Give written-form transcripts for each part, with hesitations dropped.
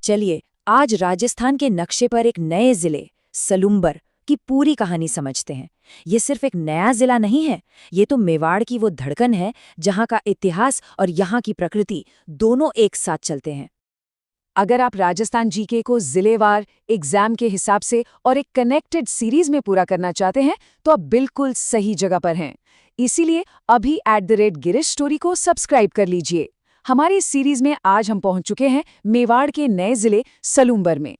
चलिए आज राजस्थान के नक्शे पर एक नए जिले सलूम्बर की पूरी कहानी समझते हैं। ये सिर्फ एक नया जिला नहीं है, ये तो मेवाड़ की वो धड़कन है जहाँ का इतिहास और यहाँ की प्रकृति दोनों एक साथ चलते हैं। अगर आप राजस्थान जीके को जिलेवार एग्जाम के हिसाब से और एक कनेक्टेड सीरीज में पूरा करना चाहते हैं तो आप बिल्कुल सही जगह पर हैं। इसीलिए अभी @गिरीश स्टोरी को सब्सक्राइब कर लीजिए। हमारी इस सीरीज में आज हम पहुंच चुके हैं मेवाड़ के नए जिले सलूम्बर में।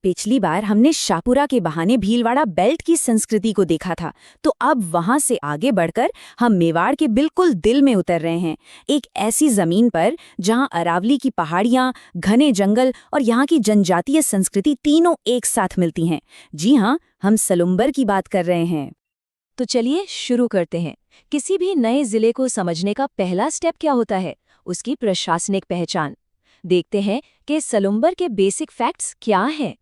पिछली बार हमने शाहपुरा के बहाने भीलवाड़ा बेल्ट की संस्कृति को देखा था, तो अब वहां से आगे बढ़कर हम मेवाड़ के बिल्कुल दिल में उतर रहे हैं, एक ऐसी जमीन पर जहां अरावली की पहाड़ियां, घने जंगल और यहाँ की जनजातीय संस्कृति तीनों एक साथ मिलती हैं। जी हाँ, हम सलूम्बर की बात कर रहे हैं। तो चलिए शुरू करते हैं। किसी भी नए जिले को समझने का पहला स्टेप क्या होता है? उसकी प्रशासनिक पहचान। देखते हैं कि सलूम्बर के बेसिक फैक्ट्स क्या हैं।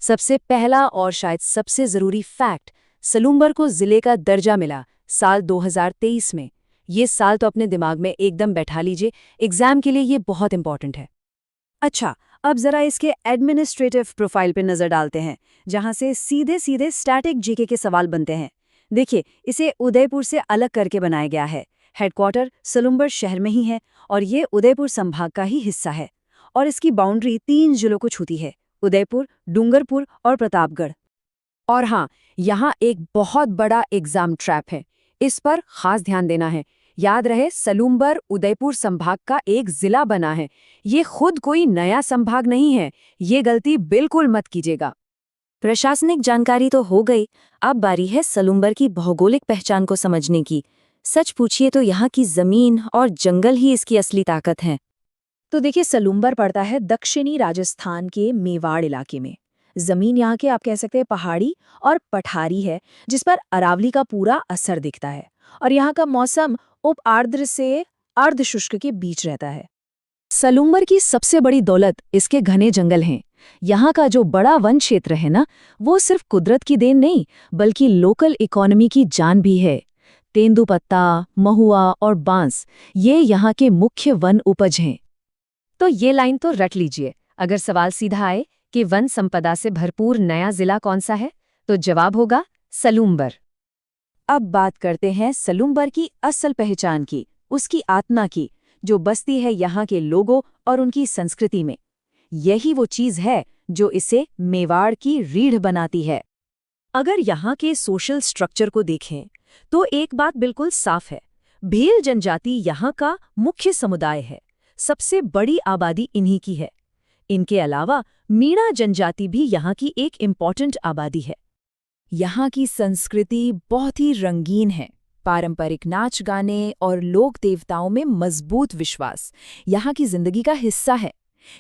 सबसे पहला और शायद सबसे जरूरी फैक्ट, सलूम्बर को जिले का दर्जा मिला साल 2023 में। ये साल तो अपने दिमाग में एकदम बैठा लीजिए, एग्जाम के लिए ये बहुत इंपॉर्टेंट है। अच्छा, अब जरा इसके एडमिनिस्ट्रेटिव प्रोफाइल पे नजर डालते हैं, जहां से सीधे सीधे स्टैटिक जीके के सवाल बनते हैं। देखिए, इसे उदयपुर से अलग करके बनाया गया है। हेडक्वार्टर सलूम्बर शहर में ही है और ये उदयपुर संभाग का ही हिस्सा है। और इसकी बाउंड्री 3 जिलों को छूती है, उदयपुर, डूंगरपुर और प्रतापगढ़। और हाँ, यहाँ एक बहुत बड़ा एग्जाम ट्रैप है, इस पर खास ध्यान देना है। याद रहे, सलूम्बर उदयपुर संभाग का एक जिला बना है, ये खुद कोई नया संभाग नहीं है। ये गलती बिल्कुल मत कीजिएगा। प्रशासनिक जानकारी तो हो गई, अब बारी है सलूम्बर की भौगोलिक पहचान को समझने की। सच पूछिए तो यहाँ की जमीन और जंगल ही इसकी असली ताकत हैं। तो देखिए, सलूम्बर पड़ता है दक्षिणी राजस्थान के मेवाड़ इलाके में। जमीन यहाँ के आप कह सकते हैं पहाड़ी और पठारी है, जिस पर अरावली का पूरा असर दिखता है। और यहाँ का मौसम उप आर्द्र से अर्धशुष्क के बीच रहता है। सलूम्बर की सबसे बड़ी दौलत इसके घने जंगल हैं। यहाँ का जो बड़ा वन क्षेत्र है ना, वो सिर्फ कुदरत की देन नहीं, बल्कि लोकल इकोनॉमी की जान भी है। तेंदुपत्ता, महुआ और बांस, ये यहाँ के मुख्य वन उपज हैं। तो ये लाइन तो रट लीजिए। अगर सवाल सीधा आए कि वन संपदा से भरपूर नया जिला कौन सा है, तो जवाब होगा सलूम्बर। अब बात करते हैं सलूम्बर की असल पहचान की, उसकी आत्मा की, जो बसती है यहाँ के लोगों और उनकी संस्कृति में। यही वो चीज है जो इसे मेवाड़ की रीढ़ बनाती है। अगर यहाँ के सोशल स्ट्रक्चर को देखें तो एक बात बिल्कुल साफ है, भील जनजाति यहाँ का मुख्य समुदाय है। सबसे बड़ी आबादी इन्हीं की है। इनके अलावा मीणा जनजाति भी यहाँ की एक इम्पॉर्टेंट आबादी है। यहाँ की संस्कृति बहुत ही रंगीन है। पारंपरिक नाच गाने और लोक देवताओं में मजबूत विश्वास यहाँ की जिंदगी का हिस्सा है।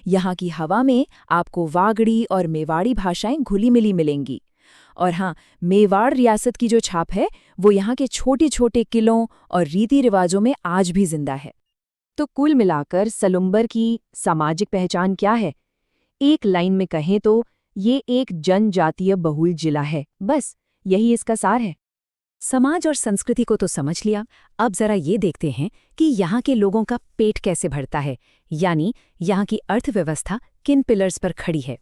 यहाँ की हवा में आपको वागड़ी और मेवाड़ी भाषाएं घुली मिली मिलेंगी। और हाँ, मेवाड़ रियासत की जो छाप है वो यहाँ के छोटे छोटे किलों और रीति रिवाजों में आज भी जिंदा है। तो कुल मिलाकर सलूम्बर की सामाजिक पहचान क्या है? एक लाइन में कहें तो ये एक जनजातीय बहुल जिला है। बस यही इसका सार है। समाज और संस्कृति को तो समझ लिया, अब जरा ये देखते हैं कि यहाँ के लोगों का पेट कैसे भरता है, यानी यहाँ की अर्थव्यवस्था किन पिलर्स पर खड़ी है।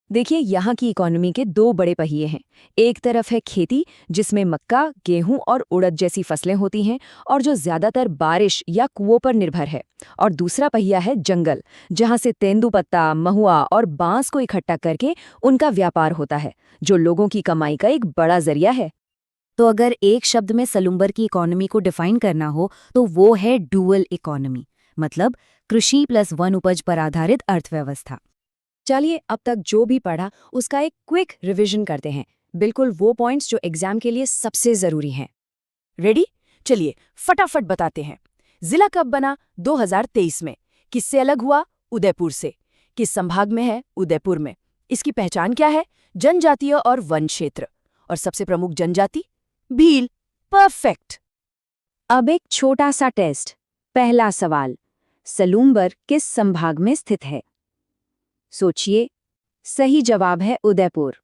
देखिए, यहाँ की इकोनॉमी के 2 बड़े पहिए हैं। एक तरफ है खेती, जिसमें मक्का, गेहूं और उड़द जैसी फसलें होती हैं और जो ज्यादातर बारिश या कुओं पर निर्भर है। और दूसरा पहिया है जंगल, जहाँ से तेंदुपत्ता, महुआ और बांस को इकट्ठा करके उनका व्यापार होता है, जो लोगों की कमाई का एक बड़ा जरिया है। तो अगर एक शब्द में सलूम्बर की इकोनॉमी को डिफाइन करना हो तो वो है डुअल इकोनॉमी, मतलब कृषि प्लस वन उपज पर आधारित अर्थव्यवस्था। चलिए, अब तक जो भी पढ़ा उसका एक क्विक रिवीजन करते हैं, बिल्कुल वो पॉइंट्स जो एग्जाम के लिए सबसे जरूरी हैं। रेडी? चलिए फटाफट बताते हैं। जिला कब बना? 2023 में। किससे अलग हुआ? उदयपुर से। किस संभाग में है? उदयपुर में। इसकी पहचान क्या है? जनजातीय और वन क्षेत्र। और सबसे प्रमुख जनजाति? भील। परफेक्ट। अब एक छोटा सा टेस्ट। पहला सवाल, सलूम्बर किस संभाग में स्थित है? सोचिए, सही जवाब है उदयपुर।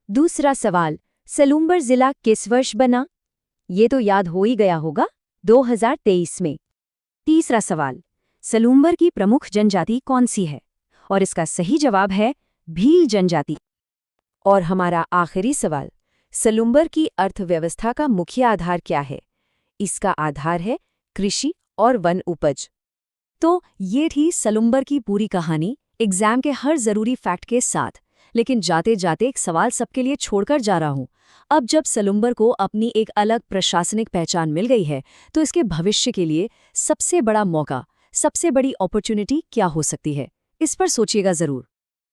दूसरा सवाल, सलूम्बर जिला किस वर्ष बना? ये तो याद हो ही गया होगा, 2023 में। तीसरा सवाल, सलूम्बर की प्रमुख जनजाति कौन सी है? और इसका सही जवाब है भील जनजाति। और हमारा आखिरी सवाल, सलुम्बर की अर्थव्यवस्था का मुख्य आधार क्या है? इसका आधार है कृषि और वन उपज। तो ये थी सलुम्बर की पूरी कहानी, एग्जाम के हर जरूरी फैक्ट के साथ। लेकिन जाते जाते एक सवाल सबके लिए छोड़कर जा रहा हूँ। अब जब सलुम्बर को अपनी एक अलग प्रशासनिक पहचान मिल गई है, तो इसके भविष्य के लिए सबसे बड़ा मौका, सबसे बड़ी अपॉर्चुनिटी क्या हो सकती है? इस पर सोचिएगा जरूर।